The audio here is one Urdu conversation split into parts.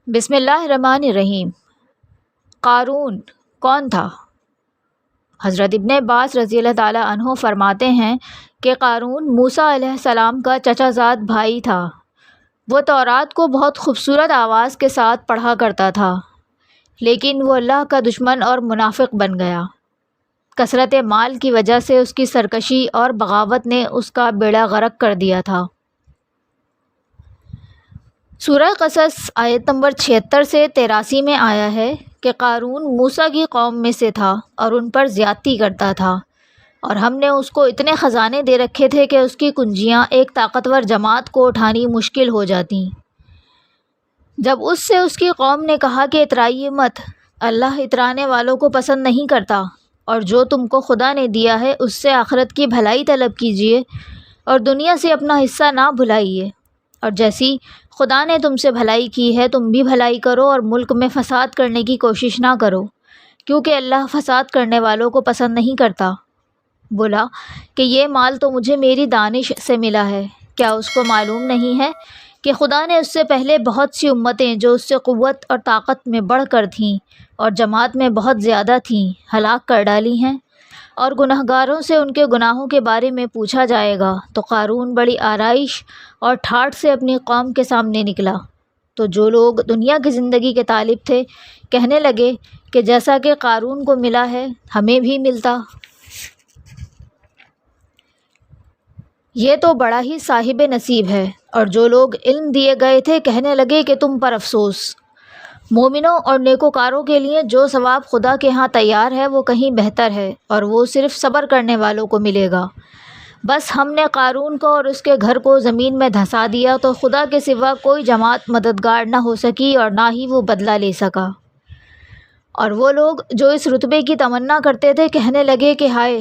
بسم اللہ الرحمن الرحیم۔ قارون کون تھا؟ حضرت ابن عباس رضی اللہ تعالیٰ عنہ فرماتے ہیں کہ قارون موسیٰ علیہ السلام کا چچا زاد بھائی تھا۔ وہ تورات کو بہت خوبصورت آواز کے ساتھ پڑھا کرتا تھا، لیکن وہ اللہ کا دشمن اور منافق بن گیا۔ کثرت مال کی وجہ سے اس کی سرکشی اور بغاوت نے اس کا بیڑا غرق کر دیا تھا۔ سورہ قصص آیت نمبر 76 سے 83 میں آیا ہے کہ قارون موسیٰ کی قوم میں سے تھا اور ان پر زیادتی کرتا تھا، اور ہم نے اس کو اتنے خزانے دے رکھے تھے کہ اس کی کنجیاں ایک طاقتور جماعت کو اٹھانی مشکل ہو جاتیں۔ جب اس سے اس کی قوم نے کہا کہ اترائیے مت، اللہ اترانے والوں کو پسند نہیں کرتا، اور جو تم کو خدا نے دیا ہے اس سے آخرت کی بھلائی طلب کیجیے اور دنیا سے اپنا حصہ نہ بھلائیے، اور جیسی خدا نے تم سے بھلائی کی ہے تم بھی بھلائی کرو اور ملک میں فساد کرنے کی کوشش نہ کرو، کیونکہ اللہ فساد کرنے والوں کو پسند نہیں کرتا۔ بولا کہ یہ مال تو مجھے میری دانش سے ملا ہے، کیا اس کو معلوم نہیں ہے کہ خدا نے اس سے پہلے بہت سی امتیں جو اس سے قوت اور طاقت میں بڑھ کر تھیں اور جماعت میں بہت زیادہ تھیں ہلاک کر ڈالی ہیں، اور گنہگاروں سے ان کے گناہوں کے بارے میں پوچھا جائے گا۔ تو قارون بڑی آرائش اور ٹھاٹھ سے اپنی قوم کے سامنے نکلا، تو جو لوگ دنیا کی زندگی کے طالب تھے کہنے لگے کہ جیسا کہ قارون کو ملا ہے ہمیں بھی ملتا۔ یہ تو بڑا ہی صاحب نصیب ہے۔ اور جو لوگ علم دیے گئے تھے کہنے لگے کہ تم پر افسوس، مومنوں اور نیکوکاروں کے لیے جو ثواب خدا کے ہاں تیار ہے وہ کہیں بہتر ہے، اور وہ صرف صبر کرنے والوں کو ملے گا۔ بس ہم نے قارون کو اور اس کے گھر کو زمین میں دھسا دیا تو خدا کے سوا کوئی جماعت مددگار نہ ہو سکی اور نہ ہی وہ بدلہ لے سکا۔ اور وہ لوگ جو اس رتبے کی تمنا کرتے تھے کہنے لگے کہ ہائے،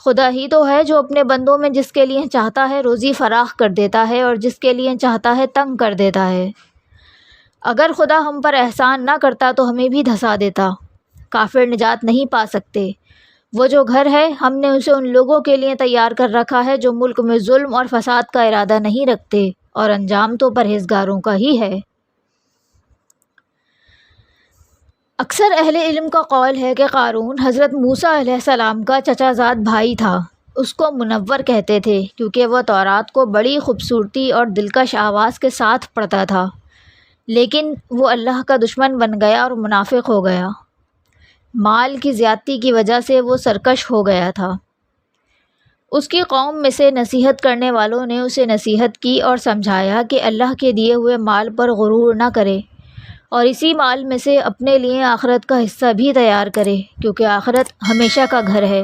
خدا ہی تو ہے جو اپنے بندوں میں جس کے لیے چاہتا ہے روزی فراخ کر دیتا ہے اور جس کے لیے چاہتا ہے تنگ کر دیتا ہے۔ اگر خدا ہم پر احسان نہ کرتا تو ہمیں بھی دھسا دیتا۔ کافر نجات نہیں پا سکتے۔ وہ جو گھر ہے ہم نے اسے ان لوگوں کے لیے تیار کر رکھا ہے جو ملک میں ظلم اور فساد کا ارادہ نہیں رکھتے، اور انجام تو پرہیزگاروں کا ہی ہے۔ اکثر اہل علم کا قول ہے کہ قارون حضرت موسیٰ علیہ السلام کا چچا زاد بھائی تھا۔ اس کو منور کہتے تھے کیونکہ وہ تورات کو بڑی خوبصورتی اور دلکش آواز کے ساتھ پڑھتا تھا، لیکن وہ اللہ کا دشمن بن گیا اور منافق ہو گیا۔ مال کی زیادتی کی وجہ سے وہ سرکش ہو گیا تھا۔ اس کی قوم میں سے نصیحت کرنے والوں نے اسے نصیحت کی اور سمجھایا کہ اللہ کے دیے ہوئے مال پر غرور نہ کرے، اور اسی مال میں سے اپنے لیے آخرت کا حصہ بھی تیار کرے، کیونکہ آخرت ہمیشہ کا گھر ہے،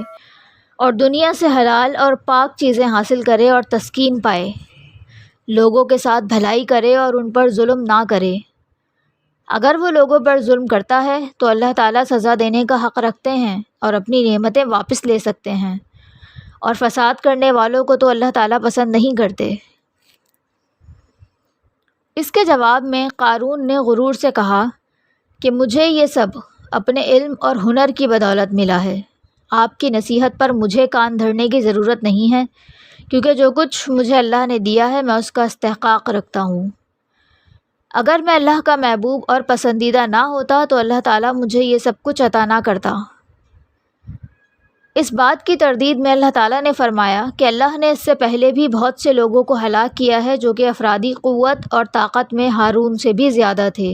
اور دنیا سے حلال اور پاک چیزیں حاصل کرے اور تسکین پائے، لوگوں کے ساتھ بھلائی کرے اور ان پر ظلم نہ کرے۔ اگر وہ لوگوں پر ظلم کرتا ہے تو اللہ تعالیٰ سزا دینے کا حق رکھتے ہیں اور اپنی نعمتیں واپس لے سکتے ہیں، اور فساد کرنے والوں کو تو اللہ تعالیٰ پسند نہیں کرتے۔ اس کے جواب میں قارون نے غرور سے کہا کہ مجھے یہ سب اپنے علم اور ہنر کی بدولت ملا ہے، آپ کی نصیحت پر مجھے کان دھرنے کی ضرورت نہیں ہے، کیونکہ جو کچھ مجھے اللہ نے دیا ہے میں اس کا استحقاق رکھتا ہوں۔ اگر میں اللہ کا محبوب اور پسندیدہ نہ ہوتا تو اللہ تعالیٰ مجھے یہ سب کچھ عطا نہ کرتا۔ اس بات کی تردید میں اللہ تعالیٰ نے فرمایا کہ اللہ نے اس سے پہلے بھی بہت سے لوگوں کو ہلاک کیا ہے جو کہ افرادی قوت اور طاقت میں ہارون سے بھی زیادہ تھے۔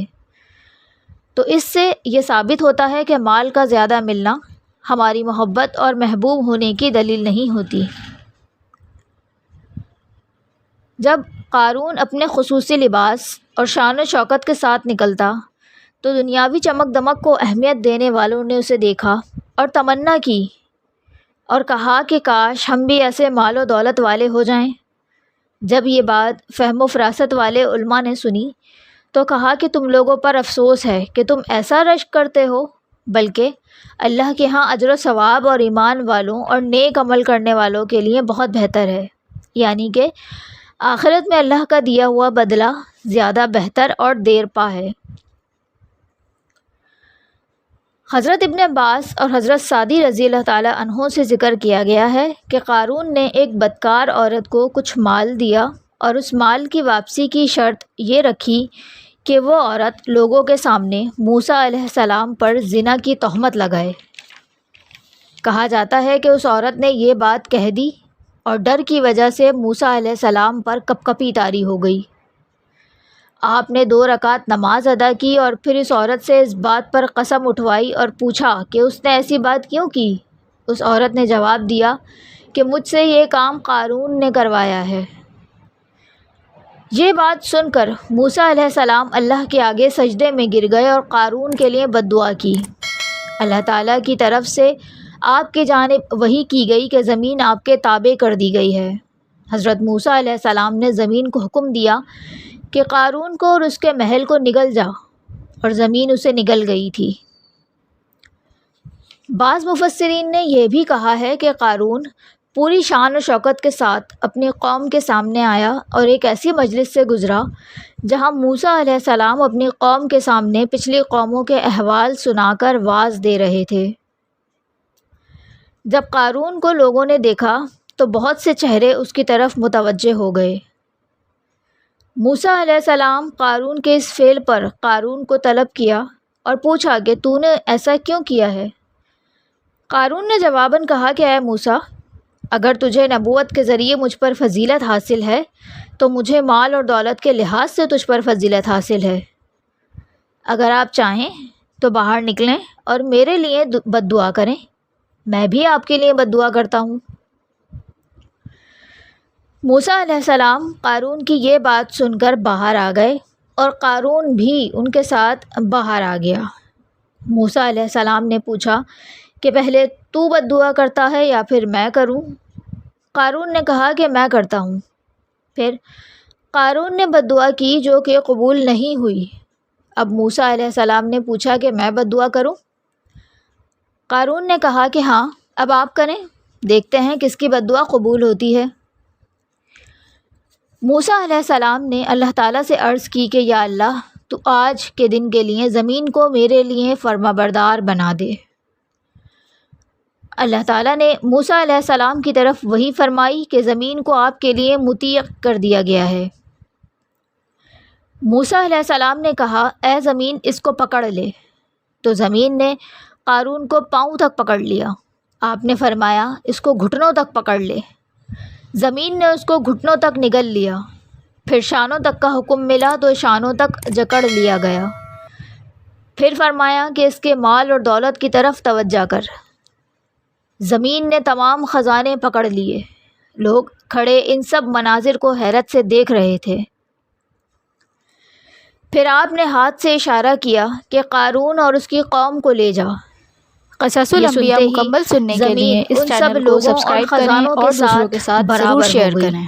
تو اس سے یہ ثابت ہوتا ہے کہ مال کا زیادہ ملنا ہماری محبت اور محبوب ہونے کی دلیل نہیں ہوتی۔ جب قارون اپنے خصوصی لباس اور شان و شوکت کے ساتھ نکلتا تو دنیاوی چمک دمک کو اہمیت دینے والوں نے اسے دیکھا اور تمنا کی اور کہا کہ کاش ہم بھی ایسے مال و دولت والے ہو جائیں۔ جب یہ بات فہم و فراست والے علماء نے سنی تو کہا کہ تم لوگوں پر افسوس ہے کہ تم ایسا رشک کرتے ہو، بلکہ اللہ کے ہاں اجر و ثواب اور ایمان والوں اور نیک عمل کرنے والوں کے لیے بہت بہتر ہے، یعنی کہ آخرت میں اللہ کا دیا ہوا بدلہ زیادہ بہتر اور دیر پا ہے۔ حضرت ابن عباس اور حضرت سعدی رضی اللہ تعالیٰ عنہ سے ذکر کیا گیا ہے کہ قارون نے ایک بدکار عورت کو کچھ مال دیا اور اس مال کی واپسی کی شرط یہ رکھی کہ وہ عورت لوگوں کے سامنے موسیٰ علیہ السلام پر زنا کی تہمت لگائے۔ کہا جاتا ہے کہ اس عورت نے یہ بات کہہ دی اور ڈر کی وجہ سے موسیٰ علیہ السلام پر کپکپی طاری ہو گئی۔ آپ نے 2 رکعت نماز ادا کی اور پھر اس عورت سے اس بات پر قسم اٹھوائی اور پوچھا کہ اس نے ایسی بات کیوں کی؟ اس عورت نے جواب دیا کہ مجھ سے یہ کام قارون نے کروایا ہے۔ یہ بات سن کر موسیٰ علیہ السلام اللہ کے آگے سجدے میں گر گئے اور قارون کے لیے بد دعا کی۔ اللہ تعالیٰ کی طرف سے آپ کی جانب وحی کی گئی کہ زمین آپ کے تابع کر دی گئی ہے۔ حضرت موسیٰ علیہ السلام نے زمین کو حکم دیا کہ قارون کو اور اس کے محل کو نگل جا، اور زمین اسے نگل گئی تھی۔ بعض مفسرین نے یہ بھی کہا ہے کہ قارون پوری شان و شوکت کے ساتھ اپنی قوم کے سامنے آیا اور ایک ایسی مجلس سے گزرا جہاں موسیٰ علیہ السلام اپنی قوم کے سامنے پچھلی قوموں کے احوال سنا کر واعظ دے رہے تھے۔ جب قارون کو لوگوں نے دیکھا تو بہت سے چہرے اس کی طرف متوجہ ہو گئے۔ موسیٰ علیہ السلام قارون کے اس فعل پر قارون کو طلب کیا اور پوچھا کہ تو نے ایسا کیوں کیا ہے؟ قارون نے جواباً کہا کہ اے موسیٰ، اگر تجھے نبوت کے ذریعے مجھ پر فضیلت حاصل ہے تو مجھے مال اور دولت کے لحاظ سے تجھ پر فضیلت حاصل ہے۔ اگر آپ چاہیں تو باہر نکلیں اور میرے لیے بد دعا کریں، میں بھی آپ کے لیے بد دعا کرتا ہوں۔ موسیٰ علیہ السلام قارون کی یہ بات سن کر باہر آ گئے اور قارون بھی ان کے ساتھ باہر آ گیا۔ موسیٰ علیہ السلام نے پوچھا کہ پہلے تو بد دعا کرتا ہے یا پھر میں کروں؟ قارون نے کہا کہ میں کرتا ہوں۔ پھر قارون نے بد دعا کی جو کہ قبول نہیں ہوئی۔ اب موسیٰ علیہ السلام نے پوچھا کہ میں بد دعا کروں؟ قارون نے کہا کہ ہاں، اب آپ کریں، دیکھتے ہیں کس کی بد دعا قبول ہوتی ہے۔ موسیٰ علیہ السلام نے اللہ تعالیٰ سے عرض کی کہ یا اللہ، تو آج کے دن کے لیے زمین کو میرے لیے فرما بردار بنا دے۔ اللہ تعالیٰ نے موسیٰ علیہ السلام کی طرف وحی فرمائی کہ زمین کو آپ کے لیے مطیع کر دیا گیا ہے۔ موسیٰ علیہ السلام نے کہا اے زمین اس کو پکڑ لے، تو زمین نے قارون کو پاؤں تک پکڑ لیا۔ آپ نے فرمایا اس کو گھٹنوں تک پکڑ لے۔ زمین نے اس کو گھٹنوں تک نگل لیا۔ پھر شانوں تک کا حکم ملا تو شانوں تک جکڑ لیا گیا۔ پھر فرمایا کہ اس کے مال اور دولت کی طرف توجہ کر۔ زمین نے تمام خزانے پکڑ لیے۔ لوگ کھڑے ان سب مناظر کو حیرت سے دیکھ رہے تھے۔ پھر آپ نے ہاتھ سے اشارہ کیا کہ قارون اور اس کی قوم کو لے جا۔ قصص الانبیاء مکمل سننے کے لیے اس چینل کو سبسکرائب کریں اور دوسروں کے ساتھ ضرور شیئر کریں۔